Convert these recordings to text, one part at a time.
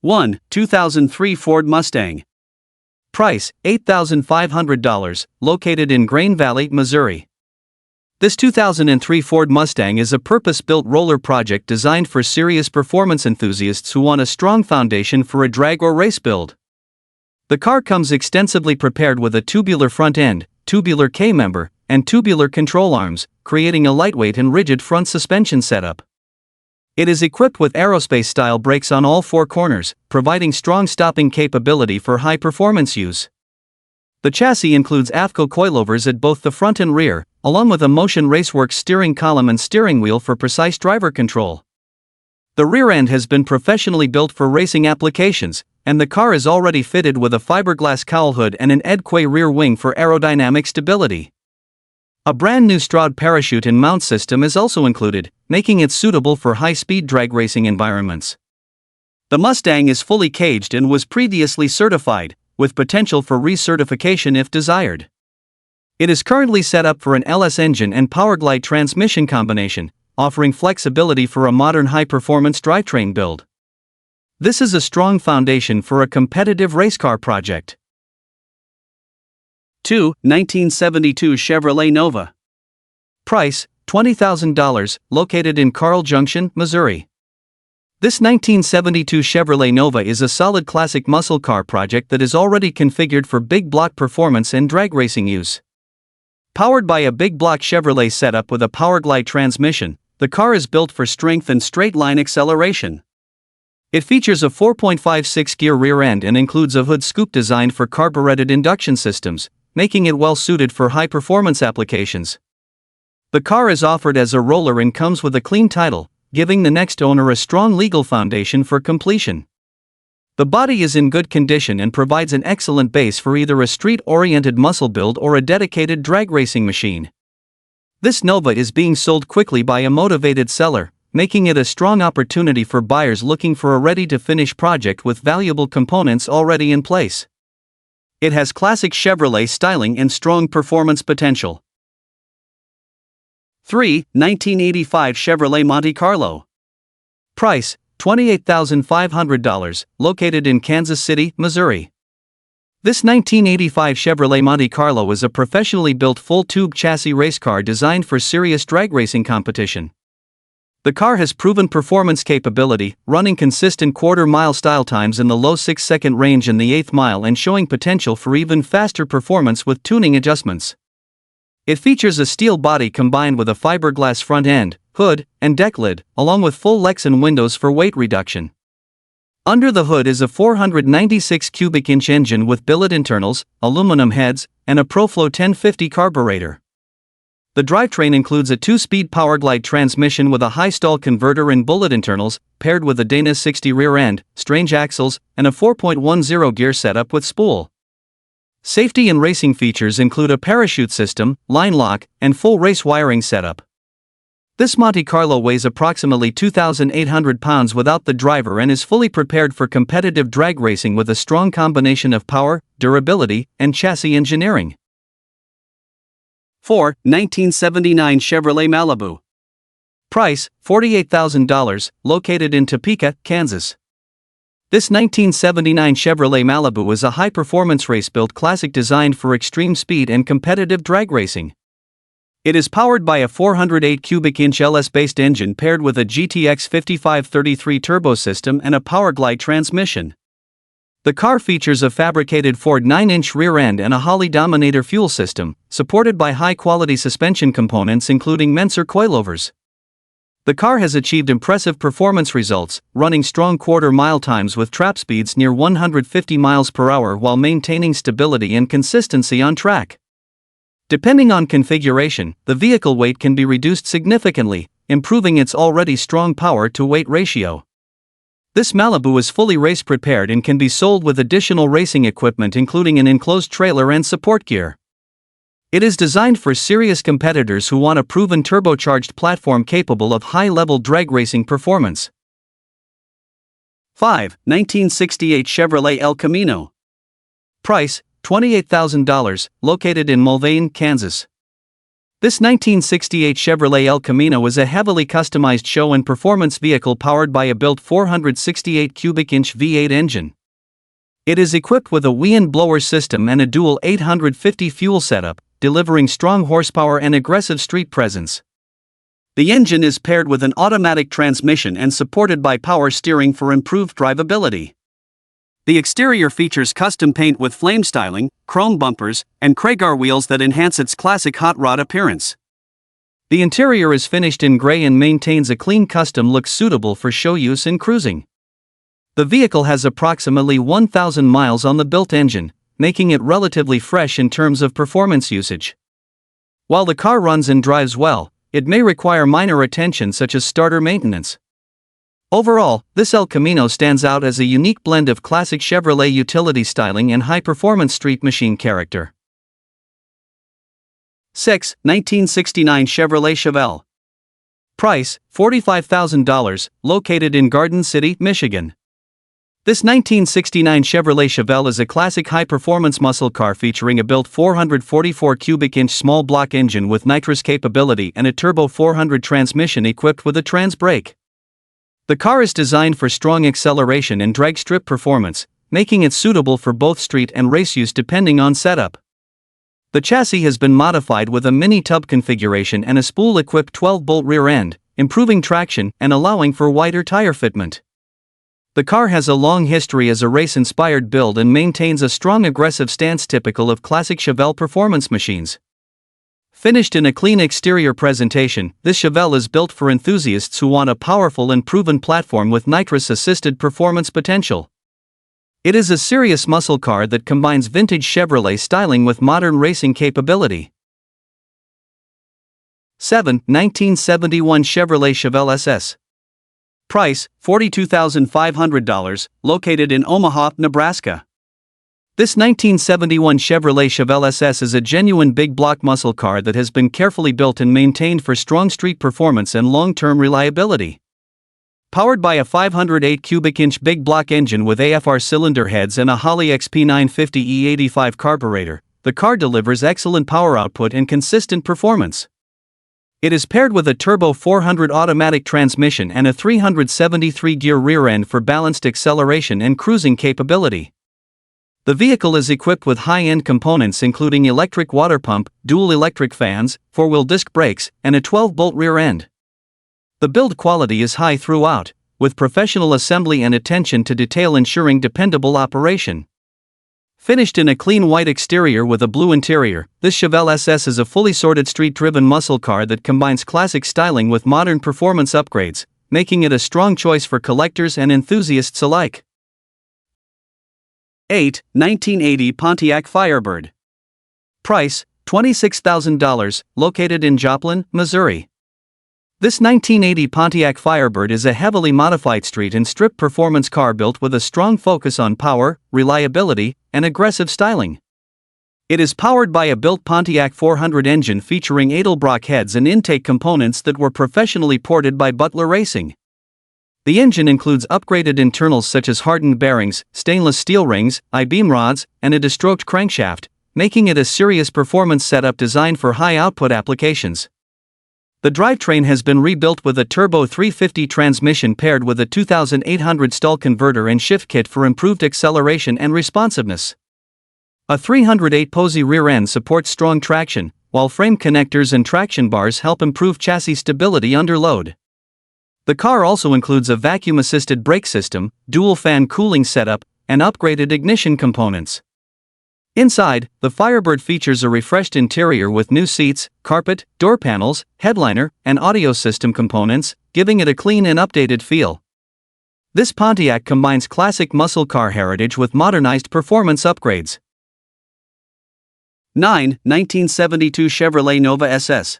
1. 2003 Ford Mustang. Price, $8,500, located in Grain Valley, Missouri. This 2003 Ford Mustang is a purpose-built roller project designed for serious performance enthusiasts who want a strong foundation for a drag or race build. The car comes extensively prepared with a tubular front end, tubular K-member, and tubular control arms, creating a lightweight and rigid front suspension setup. It is equipped with aerospace-style brakes on all four corners, providing strong stopping capability for high-performance use. The chassis includes AFCO coilovers at both the front and rear, along with a Motion Raceworks steering column and steering wheel for precise driver control. The rear end has been professionally built for racing applications, and the car is already fitted with a fiberglass cowl hood and an Edquay rear wing for aerodynamic stability. A brand new Stroud parachute and mount system is also included, making it suitable for high-speed drag racing environments. The Mustang is fully caged and was previously certified, with potential for recertification if desired. It is currently set up for an LS engine and Powerglide transmission combination, offering flexibility for a modern high-performance drivetrain build. This is a strong foundation for a competitive race car project. 2. 1972 Chevrolet Nova. Price, $20,000, located in Carl Junction, Missouri. This 1972 Chevrolet Nova is a solid classic muscle car project that is already configured for big block performance and drag racing use. Powered by a big block Chevrolet setup with a Powerglide transmission, the car is built for strength and straight-line acceleration. It features a 4.56-gear rear end and includes a hood scoop designed for carbureted induction systems, making it well-suited for high-performance applications. The car is offered as a roller and comes with a clean title, giving the next owner a strong legal foundation for completion. The body is in good condition and provides an excellent base for either a street-oriented muscle build or a dedicated drag racing machine. This Nova is being sold quickly by a motivated seller, making it a strong opportunity for buyers looking for a ready-to-finish project with valuable components already in place. It has classic Chevrolet styling and strong performance potential. 3. 1985 Chevrolet Monte Carlo. Price, $28,500, located in Kansas City, Missouri. This 1985 Chevrolet Monte Carlo is a professionally built full-tube chassis race car designed for serious drag racing competition. The car has proven performance capability, running consistent quarter-mile style times in the low 6-second range in the 8th mile and showing potential for even faster performance with tuning adjustments. It features a steel body combined with a fiberglass front end, hood, and deck lid, along with full Lexan windows for weight reduction. Under the hood is a 496 cubic inch engine with billet internals, aluminum heads, and a ProFlow 1050 carburetor. The drivetrain includes a 2-speed Powerglide transmission with a high-stall converter and bullet internals, paired with a Dana 60 rear end, strange axles, and a 4.10 gear setup with spool. Safety and racing features include a parachute system, line lock, and full race wiring setup. This Monte Carlo weighs approximately 2,800 pounds without the driver and is fully prepared for competitive drag racing with a strong combination of power, durability, and chassis engineering. 4. 1979 Chevrolet Malibu. Price, $48,000, located in Topeka, Kansas. This 1979 Chevrolet Malibu is a high-performance race-built classic designed for extreme speed and competitive drag racing. It is powered by a 408 cubic inch LS-based engine paired with a GTX 5533 turbo system and a Powerglide transmission. The car features a fabricated Ford 9-inch rear end and a Holley Dominator fuel system, supported by high-quality suspension components including Menser coilovers. The car has achieved impressive performance results, running strong quarter-mile times with trap speeds near 150 miles per hour while maintaining stability and consistency on track. Depending on configuration, the vehicle weight can be reduced significantly, improving its already strong power-to-weight ratio. This Malibu is fully race-prepared and can be sold with additional racing equipment including an enclosed trailer and support gear. It is designed for serious competitors who want a proven turbocharged platform capable of high-level drag racing performance. 5. 1968 Chevrolet El Camino. Price, $28,000, located in Mulvane, Kansas. This 1968 Chevrolet El Camino is a heavily customized show and performance vehicle powered by a built 468 cubic inch V8 engine. It is equipped with a wind blower system and a dual 850 fuel setup, delivering strong horsepower and aggressive street presence. The engine is paired with an automatic transmission and supported by power steering for improved drivability. The exterior features custom paint with flame styling, chrome bumpers, and Kragar wheels that enhance its classic hot rod appearance. The interior is finished in gray and maintains a clean custom look suitable for show use and cruising. The vehicle has approximately 1,000 miles on the built engine, making it relatively fresh in terms of performance usage. While the car runs and drives well, it may require minor attention such as starter maintenance. Overall, this El Camino stands out as a unique blend of classic Chevrolet utility styling and high-performance street machine character. 6. 1969 Chevrolet Chevelle. Price, $45,000, located in Garden City, Michigan. This 1969 Chevrolet Chevelle is a classic high-performance muscle car featuring a built 444 cubic inch small block engine with nitrous capability and a turbo 400 transmission equipped with a trans brake. The car is designed for strong acceleration and drag strip performance, making it suitable for both street and race use depending on setup. The chassis has been modified with a mini-tub configuration and a spool-equipped 12-bolt rear end, improving traction and allowing for wider tire fitment. The car has a long history as a race-inspired build and maintains a strong aggressive stance typical of classic Chevelle performance machines. Finished in a clean exterior presentation, this Chevelle is built for enthusiasts who want a powerful and proven platform with nitrous-assisted performance potential. It is a serious muscle car that combines vintage Chevrolet styling with modern racing capability. 7. 1971 Chevrolet Chevelle SS. Price, $42,500, located in Omaha, Nebraska. This 1971 Chevrolet Chevelle SS is a genuine big block muscle car that has been carefully built and maintained for strong street performance and long-term reliability. Powered by a 508 cubic inch big block engine with AFR cylinder heads and a Holley XP950 E85 carburetor, the car delivers excellent power output and consistent performance. It is paired with a turbo 400 automatic transmission and a 373-gear rear end for balanced acceleration and cruising capability. The vehicle is equipped with high-end components including electric water pump, dual electric fans, four-wheel disc brakes, and a 12-bolt rear end. The build quality is high throughout, with professional assembly and attention to detail ensuring dependable operation. Finished in a clean white exterior with a blue interior, this Chevelle SS is a fully sorted street-driven muscle car that combines classic styling with modern performance upgrades, making it a strong choice for collectors and enthusiasts alike. 8. 1980 Pontiac Firebird. Price, $26,000, located in Joplin, Missouri. This 1980 Pontiac Firebird is a heavily modified street and strip performance car built with a strong focus on power, reliability, and aggressive styling. It is powered by a built Pontiac 400 engine featuring Edelbrock heads and intake components that were professionally ported by Butler Racing. The engine includes upgraded internals such as hardened bearings, stainless steel rings, I-beam rods, and a destroked crankshaft, making it a serious performance setup designed for high-output applications. The drivetrain has been rebuilt with a turbo 350 transmission paired with a 2800 stall converter and shift kit for improved acceleration and responsiveness. A 308 Posey rear end supports strong traction, while frame connectors and traction bars help improve chassis stability under load. The car also includes a vacuum-assisted brake system, dual-fan cooling setup, and upgraded ignition components. Inside, the Firebird features a refreshed interior with new seats, carpet, door panels, headliner, and audio system components, giving it a clean and updated feel. This Pontiac combines classic muscle car heritage with modernized performance upgrades. 9. 1972 Chevrolet Nova SS.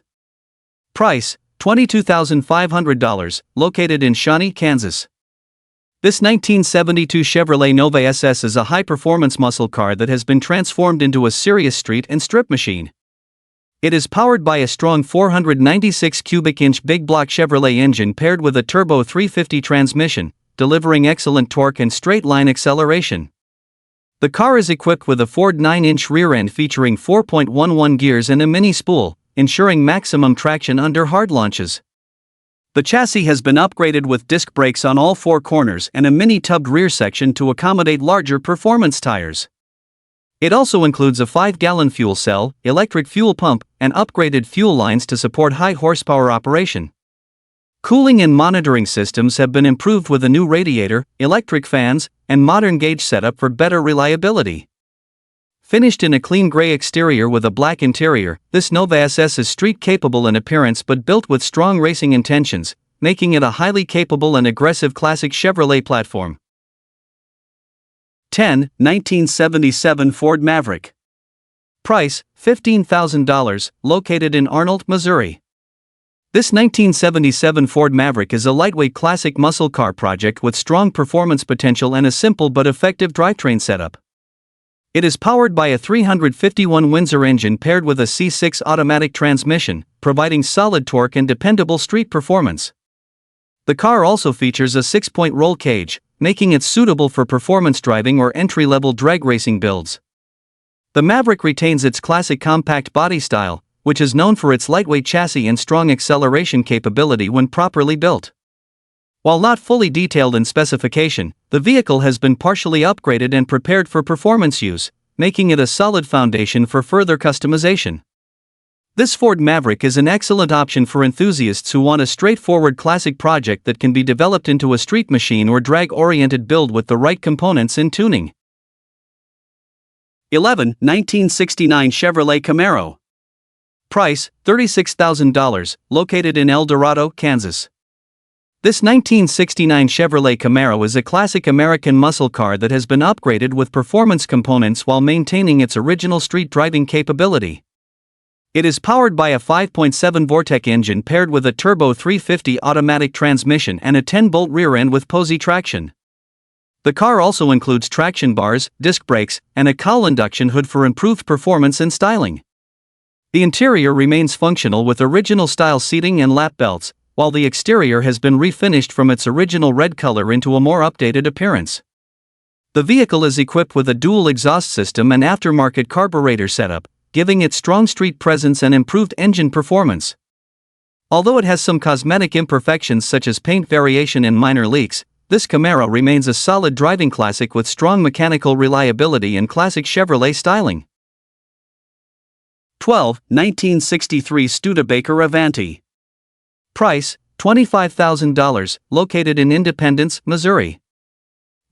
Price, $22,500, located in Shawnee, Kansas. This 1972 Chevrolet Nova SS is a high-performance muscle car that has been transformed into a serious street and strip machine. It is powered by a strong 496 cubic inch big block Chevrolet engine paired with a turbo 350 transmission, delivering excellent torque and straight-line acceleration. The car is equipped with a Ford 9-inch rear end featuring 4.11 gears and a mini spool, ensuring maximum traction under hard launches. The chassis has been upgraded with disc brakes on all four corners and a mini-tubbed rear section to accommodate larger performance tires. It also includes a 5-gallon fuel cell, electric fuel pump, and upgraded fuel lines to support high horsepower operation. Cooling and monitoring systems have been improved with a new radiator, electric fans, and modern gauge setup for better reliability. Finished in a clean gray exterior with a black interior, this Nova SS is street-capable in appearance but built with strong racing intentions, making it a highly capable and aggressive classic Chevrolet platform. 10. 1977 Ford Maverick. Price, $15,000, located in Arnold, Missouri. This 1977 Ford Maverick is a lightweight classic muscle car project with strong performance potential and a simple but effective drivetrain setup. It is powered by a 351 Windsor engine paired with a C6 automatic transmission, providing solid torque and dependable street performance. The car also features a 6-point roll cage, making it suitable for performance driving or entry-level drag racing builds. The Maverick retains its classic compact body style, which is known for its lightweight chassis and strong acceleration capability when properly built. While not fully detailed in specification, the vehicle has been partially upgraded and prepared for performance use, making it a solid foundation for further customization. This Ford Maverick is an excellent option for enthusiasts who want a straightforward classic project that can be developed into a street machine or drag-oriented build with the right components and tuning. 11. 1969 Chevrolet Camaro. Price, $36,000, located in El Dorado, Kansas. This 1969 Chevrolet Camaro is a classic American muscle car that has been upgraded with performance components while maintaining its original street driving capability. It is powered by a 5.7 Vortec engine paired with a turbo 350 automatic transmission and a 10-bolt rear end with Posey traction. The car also includes traction bars, disc brakes, and a cowl induction hood for improved performance and styling. The interior remains functional with original-style seating and lap belts, while the exterior has been refinished from its original red color into a more updated appearance. The vehicle is equipped with a dual exhaust system and aftermarket carburetor setup, giving it strong street presence and improved engine performance. Although it has some cosmetic imperfections such as paint variation and minor leaks, this Camaro remains a solid driving classic with strong mechanical reliability and classic Chevrolet styling. 12. 1963 Studebaker Avanti. Price, $25,000, located in Independence, Missouri.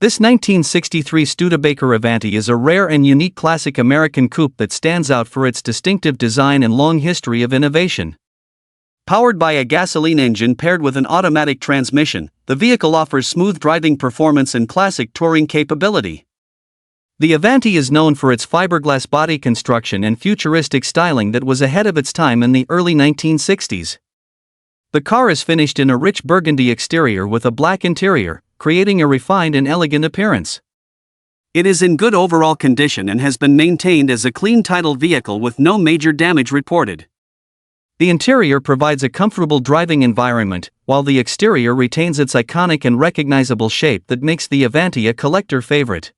This 1963 Studebaker Avanti is a rare and unique classic American coupe that stands out for its distinctive design and long history of innovation. Powered by a gasoline engine paired with an automatic transmission, the vehicle offers smooth driving performance and classic touring capability. The Avanti is known for its fiberglass body construction and futuristic styling that was ahead of its time in the early 1960s. The car is finished in a rich burgundy exterior with a black interior, creating a refined and elegant appearance. It is in good overall condition and has been maintained as a clean title vehicle with no major damage reported. The interior provides a comfortable driving environment, while the exterior retains its iconic and recognizable shape that makes the Avanti a collector favorite.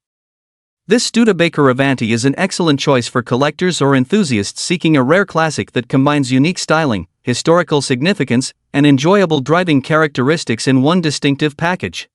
This Studebaker Avanti is an excellent choice for collectors or enthusiasts seeking a rare classic that combines unique styling, historical significance, and enjoyable driving characteristics in one distinctive package.